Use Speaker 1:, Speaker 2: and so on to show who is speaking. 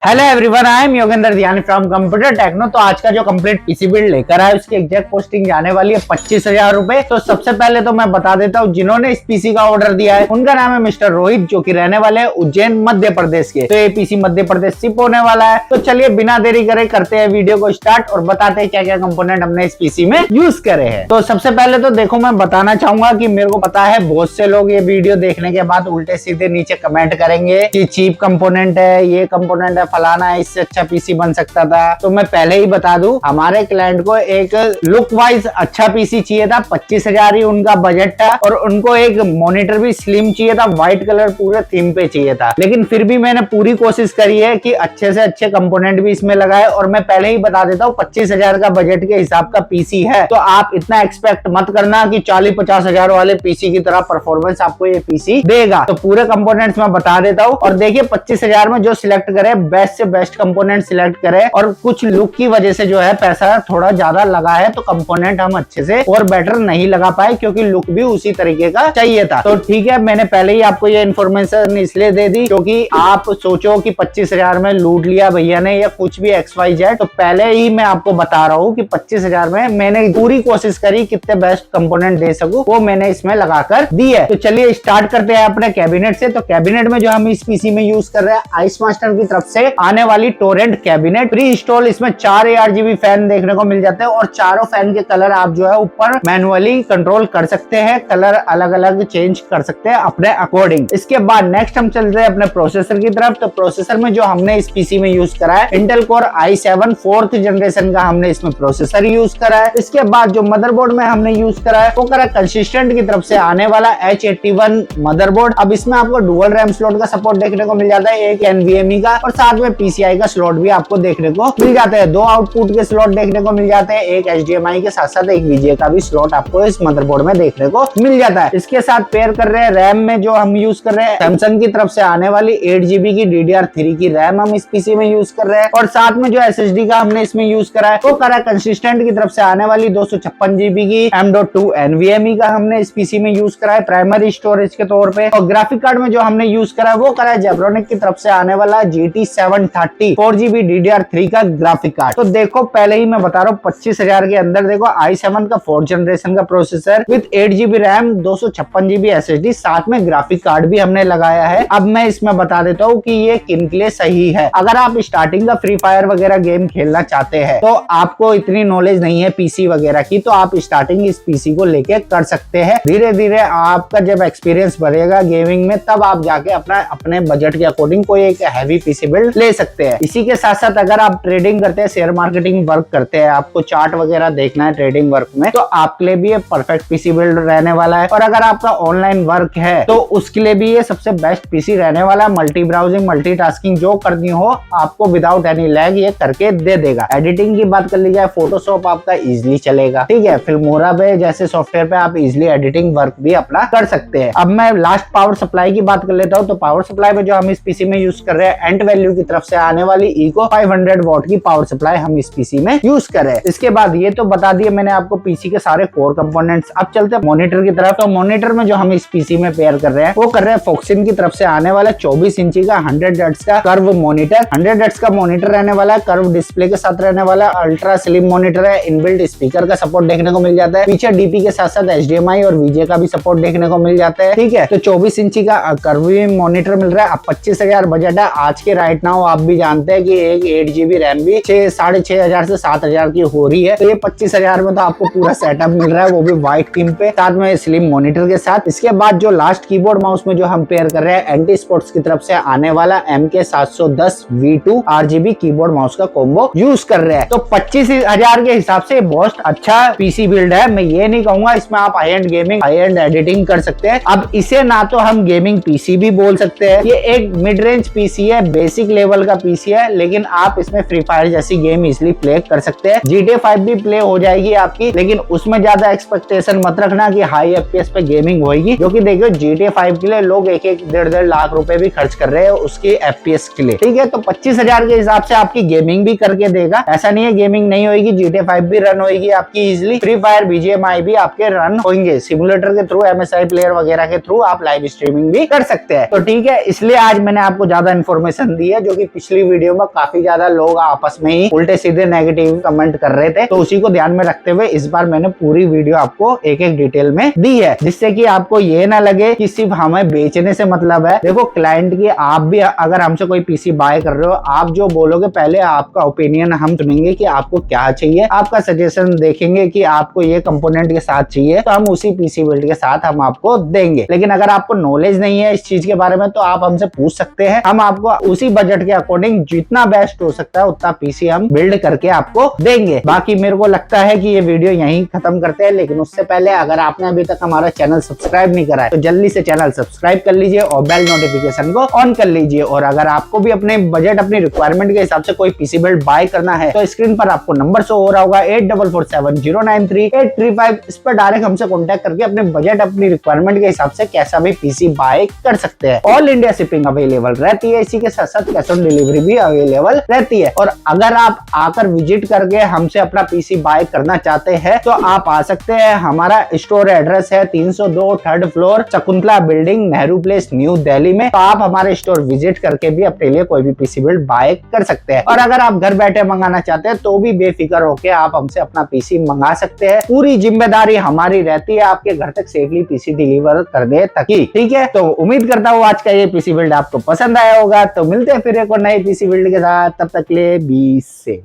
Speaker 1: Hello everyone, I am Yogendra ध्यान from computer techno. तो आज का जो कंप्लीट पीसी बिल्ड लेकर आया उसकी एग्जैक्ट पोस्टिंग जाने वाली है 25,000 रुपए। तो सबसे पहले तो मैं बता देता हूँ जिन्होंने इस पीसी का ऑर्डर दिया है उनका नाम है मिस्टर रोहित, जो कि रहने वाले हैं उज्जैन मध्य प्रदेश के। तो ये पीसी मध्य प्रदेश शिप होने वाला है। तो चलिए बिना देरी करे करते हैं वीडियो को स्टार्ट और बताते हैं क्या क्या कंपोनेंट हमने इस पीसी में यूज करे हैं। तो सबसे पहले तो देखो, मैं बताना चाहूंगा कि मेरे को पता है बहुत से लोग ये वीडियो देखने के बाद उल्टे सीधे नीचे कमेंट करेंगे कि चीप कंपोनेंट है, ये कंपोनेंट है, फलाना है, इससे अच्छा पीसी बन सकता था। तो मैं पहले ही बता दूं, हमारे क्लाइंट को एक लुक वाइज अच्छा पीसी चाहिए था। 25,000 ही उनका बजट था और उनको एक मॉनिटर भी स्लिम चाहिए था, व्हाइट कलर पूरे थीम पे चाहिए था। लेकिन फिर भी मैंने पूरी कोशिश करी है कि अच्छे से अच्छे कंपोनेंट भी इसमें लगाए। और मैं पहले ही बता देता हूँ 25,000 का बजट के हिसाब का पीसी है, तो आप इतना एक्सपेक्ट मत करना कि 40-50 हजार वाले पीसी की तरह परफॉर्मेंस आपको ये पीसी देगा। तो पूरे कंपोनेंट्स मैं बता देता हूँ। और देखिए 25,000 में जो सिलेक्ट करे बेस्ट से बेस्ट कंपोनेंट सिलेक्ट करें। और कुछ लुक की वजह से जो है पैसा थोड़ा ज्यादा लगा है, तो कंपोनेंट हम अच्छे से और बेटर नहीं लगा पाए क्योंकि लुक भी उसी तरीके का चाहिए था। तो ठीक है, मैंने पहले ही आपको ये इन्फॉर्मेशन इसलिए दे दी क्योंकि आप सोचो कि 25,000 में लूट लिया भैया ने या कुछ भी XYZ। तो पहले ही मैं आपको बता रहा हूँ कि 25,000 में मैंने पूरी कोशिश करी कितने बेस्ट कंपोनेंट दे सकूं, वो मैंने इसमें लगाकर दी है। तो चलिए स्टार्ट करते हैं अपने कैबिनेट से। तो कैबिनेट में जो हम इस पीसी में यूज कर रहे हैं आइस मास्टर की तरफ से आने वाली टोरेंट कैबिनेट प्री इंस्टॉल। इसमें 4 ARGB फैन देखने को मिल जाते हैं और चारों फैन के कलर आप जो है ऊपर मैनुअली कंट्रोल कर सकते हैं, कलर अलग अलग चेंज कर सकते हैं अपने अकॉर्डिंग। इसके बाद नेक्स्ट हम चलते हैं अपने प्रोसेसर की तरफ। तो प्रोसेसर में जो हमने इस पीसी में यूज करा है Intel core i7 4th generation का हमने इसमें प्रोसेसर यूज करा है। इसके बाद जो मदरबोर्ड में हमने यूज करा है वो करा कंसिस्टेंट की तरफ से आने वाला H81 मदरबोर्ड। अब इसमें आपको डुअल रैम स्लॉट का सपोर्ट देखने को मिल जाता है, एक NVMe का और साथ में PCI का स्लॉट भी आपको देखने को मिल जाते हैं। 2 आउटपुट के स्लॉट देखने को मिल जाते हैं, एक HDMI के साथ साथ एक VGA का भी स्लॉट आपको इस मदरबोर्ड में देखने को मिल जाता है। इसके साथ पेयर कर रहे हैं रैम में जो हम यूज कर रहे हैं सैमसंग की तरफ से आने वाली 8GB की DDR3 की रैम हम इस पीसी में यूज कर रहे हैं। और साथ में जो SSD का हमने इसमें यूज करा है वो करा कंसिस्टेंट की तरफ से आने वाली 256GB की M.2 NVMe का हमने इस पीसी में यूज करा है प्राइमरी स्टोरेज के तौर पे। और ग्राफिक कार्ड में जो हमने यूज करा है वो करा है जेब्रोनिक की तरफ से आने वाला GT 730 4GB DDR3 का ग्राफिक कार्ड। तो देखो पहले ही मैं बता रहा हूँ 25,000 के अंदर देखो i7 का 4th जनरेशन का processor with 8GB RAM 256GB SSD साथ में ग्राफिक कार्ड भी हमने लगाया है। अब मैं इसमें बता देता हूँ कि ये किन के लिए सही है। अगर आप स्टार्टिंग का फ्री फायर वगैरह गेम खेलना चाहते हैं तो आपको इतनी नॉलेज नहीं है पीसी वगैरह की, तो आप स्टार्टिंग इस पीसी को लेके कर सकते हैं। धीरे धीरे आपका जब एक्सपीरियंस बढ़ेगा गेमिंग में तब आप जाके अपने बजट के अकॉर्डिंग कोई एक हैवी पीसी बिल्ड ले सकते हैं। इसी के साथ साथ अगर आप ट्रेडिंग करते हैं, शेयर मार्केटिंग वर्क करते हैं, आपको चार्ट वगैरह देखना है ट्रेडिंग वर्क में, तो आपके लिए भी ये परफेक्ट पीसी बिल्ड रहने वाला है। और अगर आपका ऑनलाइन वर्क है तो उसके लिए भी ये सबसे बेस्ट पीसी रहने वाला है। मल्टी ब्राउजिंग मल्टीटास्किंग जो करनी हो आपको विदाउट एनी लैग ये करके दे देगा। एडिटिंग की बात कर ली जाए फोटोशॉप आपका इजिली चलेगा, ठीक है। फिल्मोरा पे जैसे सॉफ्टवेयर पे आप इजिली एडिटिंग वर्क भी अपना कर सकते हैं। अब मैं लास्ट पावर सप्लाई की बात कर लेता हूँ। तो पावर सप्लाई में जो हम इस पीसी में यूज कर रहे हैं एंट वैल्यू की तरफ से आने वाली इको 500 वॉट की पावर सप्लाई हम इस पीसी में यूज कर रहे हैं। इसके बाद ये तो बता दिए मैंने आपको पीसी के सारे कोर कंपोनेंट्स। अब चलते हैं मॉनिटर की तरफ। तो मॉनिटर में जो हम इस पीसी में पेयर कर रहे हैं वो कर रहे हैं फोक्सिन की तरफ से आने वाला 24 इंची का 100 हर्ट्ज का कर्व मॉनिटर। 100 हर्ट्ज का मॉनिटर रहने वाला है, कर्व डिस्प्ले के साथ रहने वाला है, अल्ट्रा स्लिम मॉनिटर है, इनबिल्ट स्पीकर का सपोर्ट देखने को मिल जाता है, पीछे डीपी के साथ साथ HDMI और VGA का भी सपोर्ट देखने को मिल जाता है, ठीक है। तो 24 इंची का कर्व मॉनिटर मिल रहा है। अब 25,000 बजट है आज के राइट नाउ, आप भी जानते हैं कि एक 8GB रैम भी 6,500 से 7,000 की हो रही है। तो ये 25,000 में तो आपको पूरा सेटअप मिल रहा है, वो भी व्हाइट थीम पे साथ में स्लिम मॉनिटर के साथ। इसके बाद जो लास्ट कीबोर्ड माउस में जो हम पेयर कर रहे हैं एंटी स्पोर्ट्स की तरफ से आने वाला MK710 V2 RGB keyboard mouse का कॉम्बो यूज कर रहे हैं। तो 25,000 के हिसाब से बहुत अच्छा पीसी बिल्ड है। मैं ये नहीं कहूंगा इसमें आप high and gaming high and editing कर सकते हैं। अब इसे ना तो हम गेमिंग पीसी भी बोल सकते हैं, ये एक मिड रेंज पीसी है, बेसिक लेवल का पीसी है, लेकिन आप इसमें फ्री फायर जैसी गेम इजिली प्ले कर सकते हैं। GTA 5 भी प्ले हो जाएगी आपकी, लेकिन उसमें ज्यादा एक्सपेक्टेशन मत रखना कि हाई FPS पे गेमिंग होगी, क्योंकि देखियो GTA 5 के लिए लोग 1-1.5 लाख रुपए भी खर्च कर रहे हैं उसके FPS के लिए, ठीक है। तो 25,000 के हिसाब से आपकी गेमिंग भी करके देगा। ऐसा नहीं है गेमिंग नहीं होगी, GTA 5 भी रन होगी आपकी इजिली, फ्री फायर BGMI भी आपके रन होंगे। सिमुलेटर के थ्रू MSI प्लेयर वगैरह के थ्रू आप लाइव स्ट्रीमिंग भी कर सकते हैं। तो ठीक है, इसलिए आज मैंने आपको ज्यादा इन्फॉर्मेशन दी है। क्योंकि पिछली वीडियो में काफी ज्यादा लोग आपस में ही उल्टे सीधे नेगेटिव कमेंट कर रहे थे, तो उसी को ध्यान में रखते हुए इस बार मैंने पूरी वीडियो आपको एक एक डिटेल में दी है, जिससे कि आपको ये ना लगे कि सिर्फ हमें बेचने से मतलब है। देखो क्लाइंट की, आप भी अगर हमसे कोई पीसी बाय कर रहे हो, आप जो बोलोगे पहले आपका ओपिनियन हम सुनेंगे कि आपको क्या चाहिए, आपका सजेशन देखेंगे कि आपको ये कंपोनेंट के साथ चाहिए तो हम उसी पीसी बिल्ड के साथ हम आपको देंगे। लेकिन अगर आपको नॉलेज नहीं है इस चीज के बारे में तो आप हमसे पूछ सकते हैं, हम आपको उसी बजट के अकॉर्डिंग जितना बेस्ट हो सकता है उतना पीसी हम बिल्ड करके आपको देंगे। बाकी मेरे को लगता है कि ये वीडियो यहीं खत्म करते हैं, लेकिन उससे पहले अगर आपने अभी तक हमारा चैनल सब्सक्राइब नहीं करा है तो जल्दी से चैनल सब्सक्राइब कर लीजिए और बेल नोटिफिकेशन को ऑन कर लीजिए। और अगर आपको भी अपने बजट, अपनी रिक्वायरमेंट के हिसाब से कोई पीसी बिल्ड बाय करना है तो स्क्रीन पर आपको नंबर शो हो रहा होगा 8447093835, इस पर डायरेक्ट हमसे कॉन्टेक्ट करके अपने बजट, अपनी रिक्वायरमेंट के हिसाब से कैसा भी पीसी बाय कर सकते हैं। ऑल इंडिया शिपिंग अवेलेबल रहती है, इसी के साथ साथ कैश ऑन डिलीवरी भी अवेलेबल रहती है। और अगर आप आकर विजिट करके हमसे अपना पीसी बाय करना चाहते हैं तो आप आ सकते हैं। हमारा स्टोर एड्रेस है 302 third floor, Shakuntala building, Nehru place, new Delhi में। तो आप हमारे स्टोर विजिट करके भी अपने लिए कोई भी पीसी बिल्ड बाय कर सकते हैं। और अगर आप घर बैठे मंगाना चाहते हैं तो भी बेफिक्र होके आप हमसे अपना पीसी मंगा सकते हैं। पूरी जिम्मेदारी हमारी रहती है आपके घर तक सेफली पीसी डिलीवर करने तक की। ठीक है, तो उम्मीद करता हूँ आज का ये पीसी बिल्ड आपको पसंद आया होगा। तो मिलते हैं फिर एक और नए पीसी बिल्ड के साथ, तब तक के लिए बी सेफ।